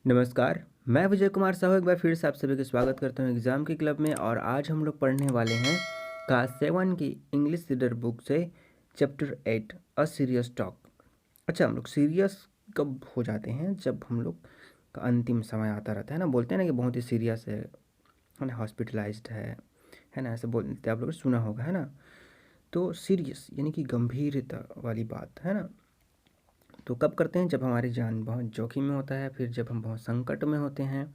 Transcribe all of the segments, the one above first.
नमस्कार। मैं विजय कुमार साहू एक बार फिर से आप सभी का स्वागत करता हूँ एग्ज़ाम के क्लब में। और आज हम लोग पढ़ने वाले हैं क्लास 7 की इंग्लिश रीडर बुक से चैप्टर 8 अ सीरियस टॉक। अच्छा, हम लोग सीरियस कब हो जाते हैं? जब हम लोग का अंतिम समय आता रहता है ना, बोलते हैं ना कि बहुत ही सीरियस है ना, हॉस्पिटलाइज्ड है ना, ऐसे बोलते आप लोग सुना होगा, है ना। तो सीरियस यानी कि गंभीरता वाली बात है ना। तो कब करते हैं? जब हमारी जान बहुत जोखिम में होता है, फिर जब हम बहुत संकट में होते हैं,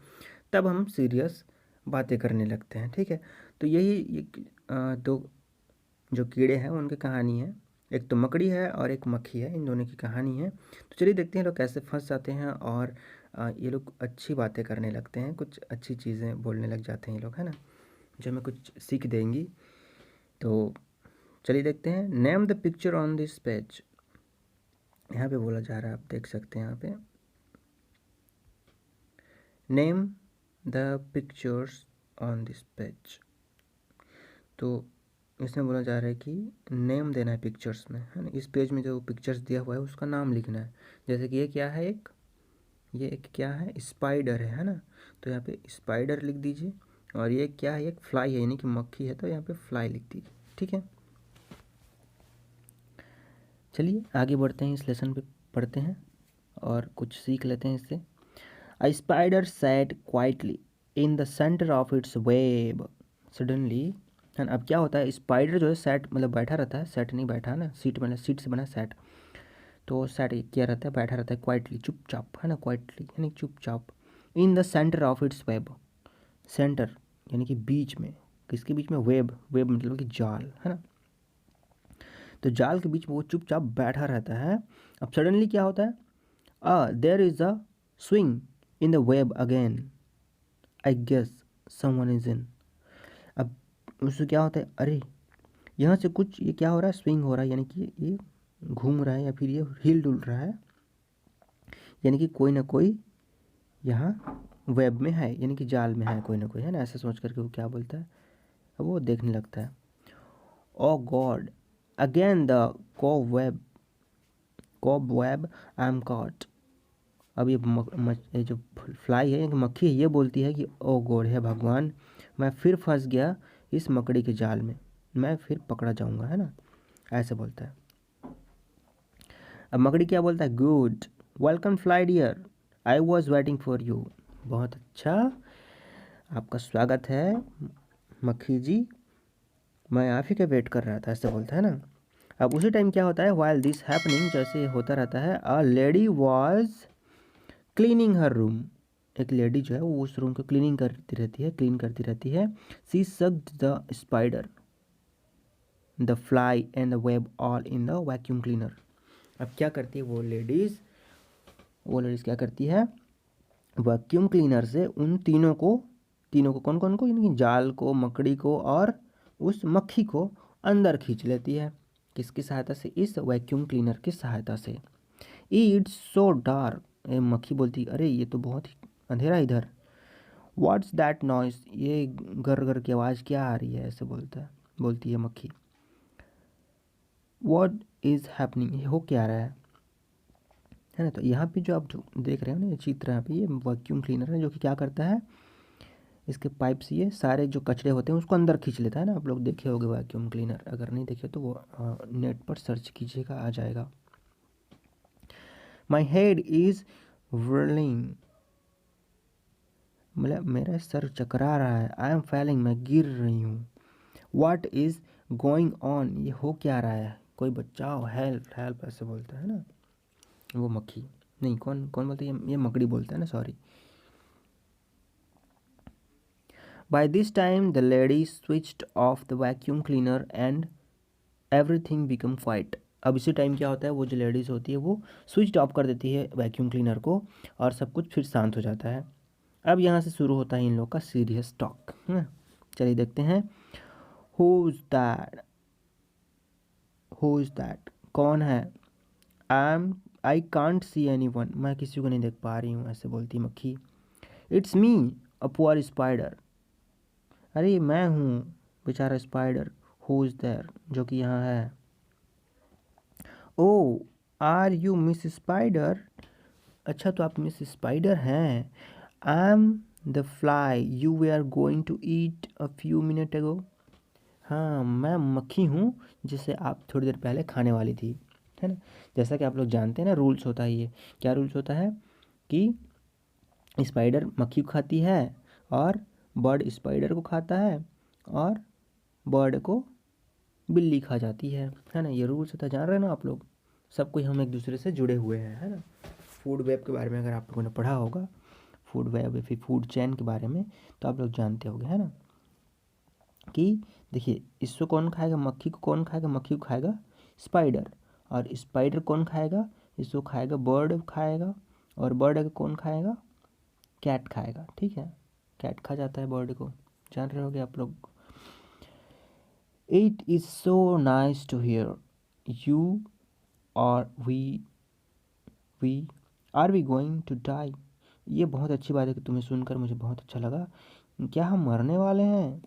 तब हम सीरियस बातें करने लगते हैं। ठीक है, तो यही दो जो कीड़े हैं उनकी कहानी है। एक तो मकड़ी है और एक मक्खी है, इन दोनों की कहानी है। तो चलिए देखते हैं लोग कैसे फंस जाते हैं और ये लोग अच्छी बातें करने लगते हैं, कुछ अच्छी चीज़ें बोलने लग जाते हैं ये लोग, है ना, जो हमें कुछ सीख देंगी। तो चलिए देखते हैं। Name the picture on this page. यहाँ पे बोला जा रहा है, आप देख सकते हैं यहाँ पे, name the pictures on this page. तो इसमें बोला जा रहा है कि नेम देना है पिक्चर्स में, है ना। इस पेज में जो पिक्चर्स दिया हुआ है उसका नाम लिखना है। जैसे कि ये क्या है, ये एक क्या है, स्पाइडर है ना। तो यहाँ पे स्पाइडर लिख दीजिए। और ये क्या है, एक फ्लाई है यानी कि मक्खी है, तो यहाँ पे फ्लाई लिख दीजिए। ठीक है, चलिए आगे बढ़ते हैं, इस लेसन पे पढ़ते हैं और कुछ सीख लेते हैं इससे। A spider sat quietly in the center of its web. Suddenly, and अब क्या होता है, स्पाइडर जो है सेट मतलब बैठा रहता है, सेट नहीं बैठा ना, सीट मतलब सीट से बना सेट। तो सेट क्या रहता है, बैठा रहता है क्वाइटली, चुपचाप, है ना, क्वाइटली यानी चुपचाप। In the centre of its web, centre यानी कि बीच में, किसके बीच में, वेब, वेब मतलब कि जाल, है ना। तो जाल के बीच में वो चुपचाप बैठा रहता है। अब सडनली क्या होता है, there is a swing in the web again, I guess someone is in. अब उससे क्या होता है, अरे यहाँ से कुछ, ये क्या हो रहा है, स्विंग हो रहा है, यानी कि ये घूम रहा है या फिर ये हिल डुल रहा है, यानी कि कोई ना कोई यहाँ वेब में है, यानी कि जाल में है कोई ना कोई, है ना। ऐसे सोच करके वो क्या बोलता है, अब वो देखने लगता है। Oh God, again the cobweb, I am caught. अब ये जो फ्लाई है, मक्खी है, ये बोलती है कि ओ गॉड, है भगवान, मैं फिर फंस गया इस मकड़ी के जाल में, मैं फिर पकड़ा जाऊंगा, है ना, ऐसे बोलता है। अब मकड़ी क्या बोलता है, good, welcome fly dear, I was waiting for you. बहुत अच्छा, आपका स्वागत है मक्खी जी, मैं आप ही का वेट कर रहा था, ऐसे बोलता है ना। अब उसी टाइम क्या होता है, वाइल दिस हैपनिंग, जैसे होता रहता है, a lady was cleaning her room. एक लेडी जो है वो उस रूम को क्लीनिंग करती रहती है, क्लीन करती रहती है। She sucked the spider, the fly and the web all in the vacuum cleaner. अब क्या करती है वो लेडीज़ क्या करती है, वैक्यूम क्लीनर से उन तीनों को कौन कौन को, यानी कि जाल को, मकड़ी को और उस मक्खी को अंदर खींच लेती है। किसकी सहायता से, इस वैक्यूम क्लीनर की सहायता से। इट्स सो डार्क, मक्खी बोलती, अरे ये तो बहुत ही अंधेरा इधर। व्हाट्स दैट नॉइस, ये गर गर की आवाज़ क्या आ रही है, ऐसे बोलती है मक्खी। व्हाट इज़ हैपनिंग, ये हो क्या रहा है ना। तो यहाँ पे जो आप जो देख रहे हो ना, ये चित्र यहाँ पे, ये वैक्यूम क्लीनर है जो कि क्या करता है, इसके पाइप से ये सारे जो कचरे होते हैं उसको अंदर खींच लेता है ना। आप लोग देखे होंगे वैक्यूम क्लीनर, अगर नहीं देखे तो वो नेट पर सर्च कीजिएगा, आ जाएगा। माई हेड इज़ whirling, मतलब मेरा सर चकरा रहा है। आई एम फेलिंग, मैं गिर रही हूँ। व्हाट इज़ गोइंग ऑन, ये हो क्या रहा है, कोई बचाओ, हेल्प हेल्प, ऐसे बोलता है ना वो मक्खी, नहीं कौन कौन बोलता है, ये मकड़ी बोलता है ना, sorry. By this time the lady switched off the vacuum cleaner and everything become quiet. अब इसी टाइम क्या होता है, वो जो लेडीज़ होती है वो स्विच ऑफ कर देती है वैक्यूम क्लीनर को और सब कुछ फिर शांत हो जाता है। अब यहाँ से शुरू होता है इन लोग का सीरियस टॉक, है ना। चलिए देखते हैं। Who is that, who is that, कौन है। I can't see any one, मैं किसी को नहीं देख पा रही हूँ, ऐसे बोलती मक्खी। It's me, a poor spider, अरे मैं हूँ बेचारा स्पाइडर। हु इज़ देयर, जो कि यहाँ है। Oh are you miss spider, अच्छा तो आप मिस स्पाइडर हैं। I am the fly you we are going to eat a few minute ago. हाँ मैं मक्खी हूँ जिसे आप थोड़ी देर पहले खाने वाली थी, है ना। जैसा कि आप लोग जानते हैं ना, रूल्स होता है ये। क्या रूल्स होता है कि स्पाइडर मक्खी को खाती है, और बर्ड स्पाइडर को खाता है, और बर्ड को बिल्ली खा जाती है ना। ये रूल्स होता है, जान रहे हैं ना आप लोग। सब कोई हम एक दूसरे से जुड़े हुए हैं, है ना। फूड वेब के बारे में अगर आप लोगों ने पढ़ा होगा, फूड वेब या फिर फूड चेन के बारे में, तो आप लोग जानते होंगे, है ना। कि देखिए, इसको कौन खाएगा, मक्खी को कौन खाएगा, मक्खी को खाएगा स्पाइडर। और स्पाइडर कौन खाएगा, इसको खाएगा बर्ड खाएगा। और बर्ड को कौन खाएगा, कैट खाएगा, ठीक है। कैट खा जाता है बर्ड को, जान रहे होगे आप लोग। It is so nice to hear you और we are we going to die. ये बहुत अच्छी बात है कि तुम्हें सुनकर मुझे बहुत अच्छा लगा। क्या हम मरने वाले हैं।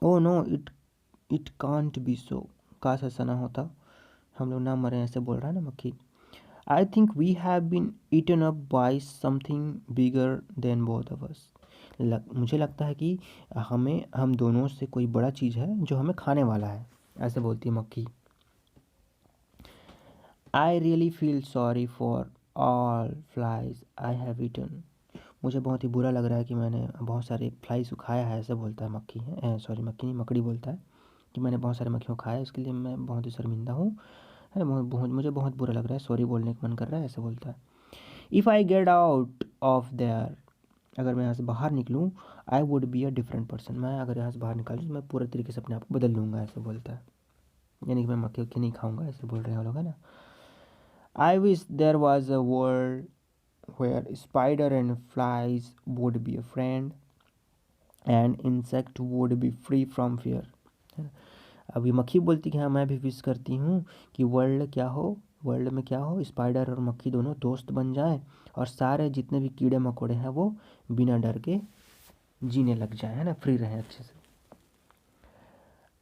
Oh no, it can't be so. काश ऐसा ना होता, हम लोग ना मरे, ऐसे बोल रहा है ना मक्खी। I think we have been eaten up by something bigger than both of us. मुझे लगता है कि हम दोनों से कोई बड़ा चीज़ है जो हमें खाने वाला है, ऐसे बोलती है मक्खी। I really feel sorry for all flies I have eaten. मुझे बहुत ही बुरा लग रहा है कि मैंने बहुत सारे फ्लाइज को खाया है, ऐसे बोलता है मक्खी है, सॉरी मक्खी नहीं, मकड़ी बोलता है कि मैंने बहुत सारे मक्खियों को खाया है, इसके लिए मैं बहुत ही शर्मिंदा हूँ, है। मुझे बहुत बुरा लग रहा है, सॉरी बोलने का मन कर रहा है, ऐसे बोलता है। If I get out of their, अगर मैं यहाँ से बाहर निकलूँ, I would be a different person. मैं अगर यहाँ से बाहर निकालूँ तो मैं पूरे तरीके से अपने आप को बदल लूँगा, ऐसे बोलता है। यानी कि मैं मक्खी वक्खी नहीं खाऊंगा, ऐसे बोल रहे हैं वो लोग, है ना। I wish there was a world where spider and flies would be a friend and insect would be free from fear, है ना। अब ये मक्खी बोलती कि हाँ मैं भी विश करती हूँ कि वर्ल्ड में क्या हो, स्पाइडर और मक्खी दोनों दोस्त बन जाएं, और सारे जितने भी कीड़े मकोड़े हैं वो बिना डर के जीने लग जाएं, है ना, फ्री रहें अच्छे से।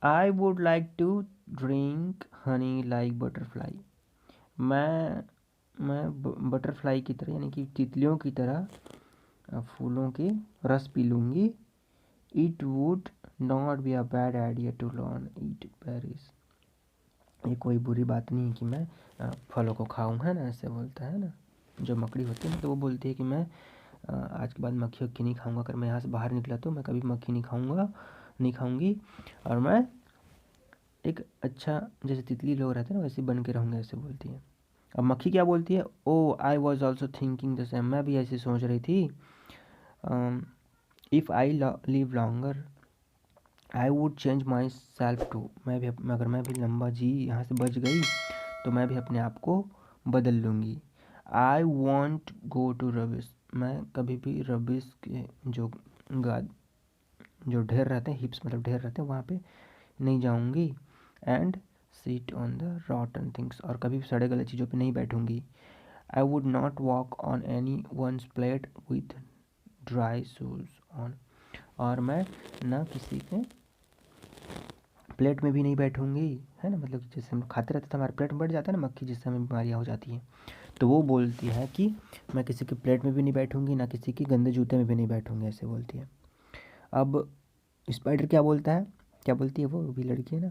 I would like to drink honey like butterfly. मैं बटरफ्लाई की तरह, यानी कि तितलियों की तरह फूलों के रस पी लूँगी। It would not be a bad idea to learn eat berries. ये कोई बुरी बात नहीं है कि मैं फलों को खाऊं, है ना, ऐसे बोलता है ना। जो मकड़ी होती है ना, तो वो बोलती है कि मैं आज के बाद मक्खी वक्खी नहीं खाऊंगा। अगर मैं यहाँ से बाहर निकला तो मैं कभी मक्खी नहीं खाऊंगी, और मैं एक अच्छा, जैसे तितली लोग रहते हैं ना, वैसे बन के रहूँगा, ऐसे बोलती है। अब मक्खी क्या बोलती है, oh I was also thinking the same. मैं भी ऐसे सोच रही थी। If I live longer I would change myself too. अगर मैं भी लंबा जी यहाँ से बच गई तो मैं भी अपने आप को बदल लूँगी। I want go to rubbish. मैं कभी भी रबिश के गा जो ढेर रहते हैं, हिप्स मतलब ढेर रहते हैं, वहाँ पे नहीं जाऊँगी। And sit on the rotten things, और कभी भी सड़े गले चीज़ों पे नहीं बैठूँगी। I would not walk on anyone's plate with dry shoes on. और मैं ना किसी के प्लेट में भी नहीं बैठूंगी, है ना। मतलब कि जैसे हम खाते रहते तो हमारे प्लेट में बैठ जाता है ना मक्खी, जिससे हमें बीमारियाँ हो जाती हैं। तो वो बोलती है कि मैं किसी के प्लेट में भी नहीं बैठूंगी, ना किसी के गंदे जूते में भी नहीं बैठूंगी, ऐसे बोलती है। अब स्पाइडर क्या बोलता है, क्या बोलती है, वो भी लड़की है ना।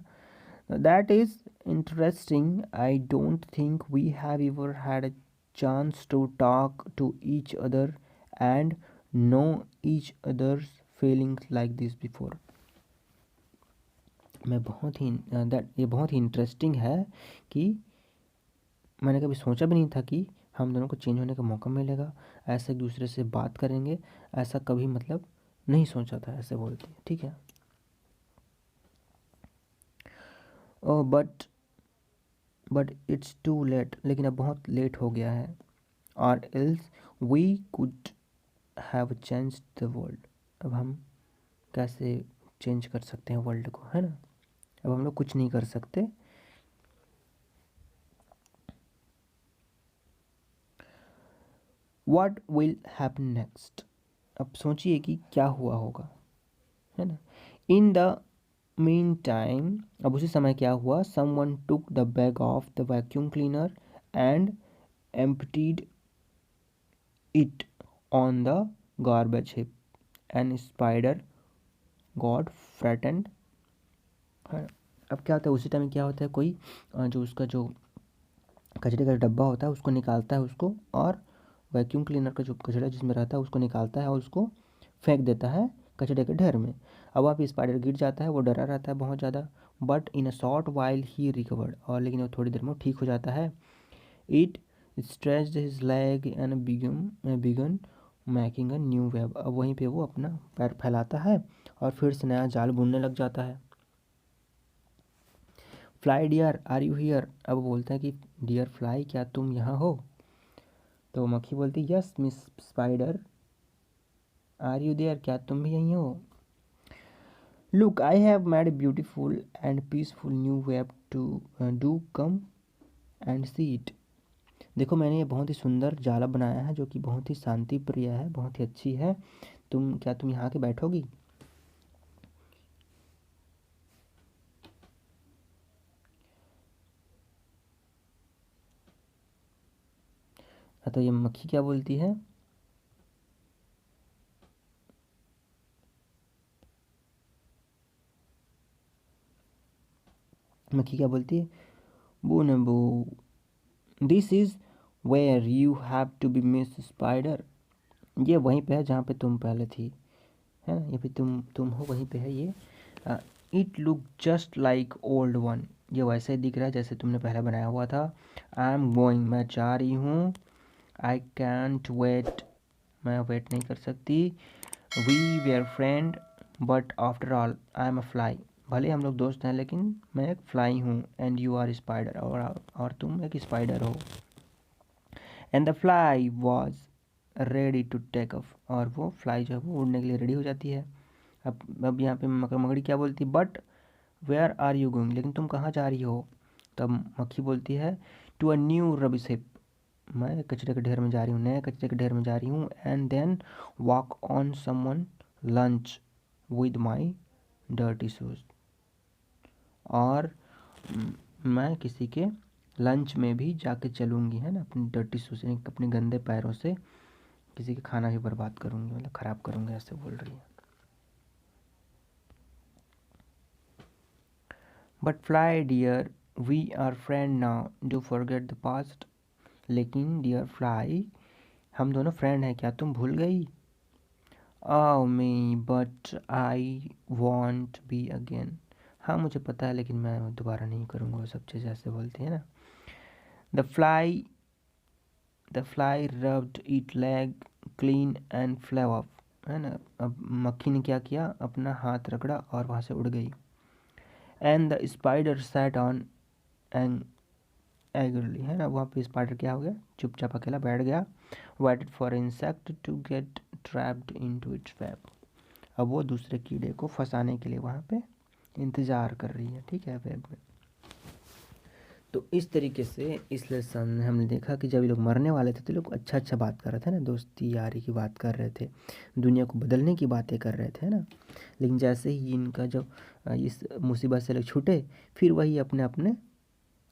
That is interesting, I don't think we have ever had a chance to talk to each other and know each other's feelings like this before. ये बहुत ही इंटरेस्टिंग है कि मैंने कभी सोचा भी नहीं था कि हम दोनों को चेंज होने का मौका मिलेगा, ऐसे एक दूसरे से बात करेंगे, ऐसा कभी मतलब नहीं सोचा था, ऐसे बोलती है, ठीक है। Oh but it's too late, लेकिन अब बहुत लेट हो गया है। और else we could have change the world. अब हम कैसे चेंज कर सकते हैं वर्ल्ड को, है ना। अब हम लोग कुछ नहीं कर सकते। What will happen next. अब सोचिए कि क्या हुआ होगा, है ना। इन द मीन टाइम, अब उसी समय क्या हुआ, someone took the bag of the vacuum cleaner and emptied it on the garbage heap and spider got frightened। हाँ, अब क्या होता है उसी टाइम क्या होता है, कोई जो उसका जो कचरे का डब्बा होता है उसको निकालता है उसको, और वैक्यूम क्लीनर का जो कचरा जिसमें रहता है उसको निकालता है और उसको फेंक देता है कचरे के ढेर में। अब वहाँ पे स्पाइडर गिर जाता है, वो डरा रहता है बहुत ज़्यादा, but in a short while he recovered, और लेकिन वो थोड़ी देर में ठीक हो जाता है। It stretched his leg and begin making a new web. अब वहीं पे वो अपना पैर फैलाता है और फिर से नया जाल बुनने लग जाता है। Fly dear are you here. अब बोलता है कि डियर फ्लाई क्या तुम यहाँ हो। तो मक्खी बोलती है yes miss spider are you there, क्या तुम भी यहीं हो। Look I have made beautiful and peaceful new web to do come and see it. देखो मैंने ये बहुत ही सुंदर जाला बनाया है जो कि बहुत ही शांति प्रिय है, बहुत ही अच्छी है। क्या तुम यहाँ के बैठोगी। तो ये मक्खी क्या बोलती है, मक्खी क्या बोलती है, बू न बू this is where you have to be miss spider. ये वहीं पे है जहाँ पे तुम पहले थी, है ना, ये भी तुम हो वहीं पे है ये। It look just like old one, ये वैसे ही दिख रहा है जैसे तुमने पहले बनाया हुआ था। आई एम गोइंग, मैं जा रही हूँ। आई कैंट वेट, मैं वेट नहीं कर सकती। We were friend but after all I am a fly, भले हम लोग दोस्त हैं लेकिन मैं एक फ्लाई हूँ। एंड यू आर स्पाइडर, और तुम एक स्पाइडर हो। And the fly was ready to take off, और वो फ्लाई जो है वो उड़ने के लिए रेडी हो जाती है। अब यहाँ पे मकड़ी क्या बोलती है, but where are you going, लेकिन तुम कहाँ जा रही हो। तब मक्खी बोलती है to a new rubbish heap, मैं कचरे के ढेर में जा रही हूँ, नए कचरे के ढेर में जा रही हूँ। And then walk on someone lunch with my dirty shoes, और मैं किसी के लंच में भी जाके चलूँगी, है ना, अपनी डर्टी शूज़ अपने गंदे पैरों से किसी का खाना भी बर्बाद करूँगी, मतलब ख़राब करूँगी, ऐसे बोल रही है। But fly dear we are friend now do forget the past, लेकिन डियर फ्लाई हम दोनों फ्रेंड हैं, क्या तुम भूल गई। Oh me but I won't be again, हाँ मुझे पता है लेकिन मैं दोबारा नहीं करूँगा वो सब चीज़, ऐसे बोलते हैं ना। The fly rubbed it leg clean and flew off, है ना। अब मक्खी ने क्या किया, अपना हाथ रगड़ा और वहाँ से उड़ गई। And the spider sat on and eagerly, है ना, वहाँ पे स्पाइडर क्या हो गया, चुपचाप अकेला बैठ गया। Waited for insect to get trapped into its web, अब वो दूसरे कीड़े को फंसाने के लिए वहाँ पे इंतज़ार कर रही है, ठीक है, वेब में। तो इस तरीके से इस लेसन में हमने देखा कि जब ये लोग मरने वाले थे तो लोग अच्छा अच्छा बात कर रहे थे ना, दोस्ती यारी की बात कर रहे थे, दुनिया को बदलने की बातें कर रहे थे ना। लेकिन जैसे ही इनका जब इस मुसीबत से लोग छूटे, फिर वही अपने अपने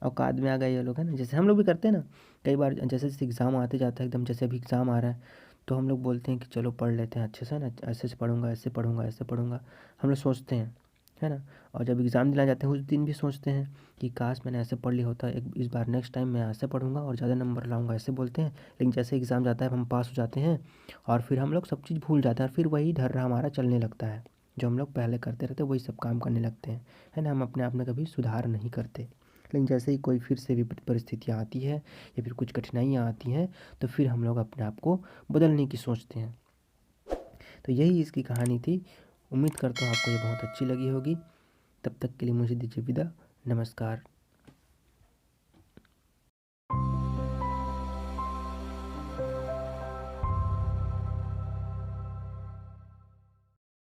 औकात में आ गए ये लोग, है ना। जैसे हम लोग भी करते हैं ना, कई बार जैसे जैसे एग्ज़ाम आते जाता है एकदम, जैसे अभी एग्ज़ाम आ रहा है तो हम लोग बोलते हैं कि चलो पढ़ लेते हैं अच्छे से ना, ऐसे से पढ़ूंगा, ऐसे पढ़ूंगा, ऐसे पढ़ूंगा, हम लोग सोचते हैं, है ना। और जब एग्ज़ाम दिलाने जाते हैं उस दिन भी सोचते हैं कि काश मैंने ऐसे पढ़ लिया होता, एक इस बार नेक्स्ट टाइम मैं ऐसे पढ़ूंगा और ज़्यादा नंबर लाऊंगा, ऐसे बोलते हैं। लेकिन जैसे एग्ज़ाम जाता है हम पास हो जाते हैं और फिर हम लोग सब चीज़ भूल जाते हैं और फिर वही ढर्रा हमारा चलने लगता है, जो हम लोग पहले करते रहते वही सब काम करने लगते हैं, है ना। हम अपने आप में कभी सुधार नहीं करते। लेकिन जैसे ही कोई फिर से विपरीत परिस्थितियाँ आती है या फिर कुछ कठिनाइयाँ आती हैं तो फिर हम लोग अपने आप को बदलने की सोचते हैं। तो यही इसकी कहानी थी। उम्मीद करता हूँ आपको ये बहुत अच्छी लगी होगी। तब तक के लिए मुझे दीजिए विदा। नमस्कार।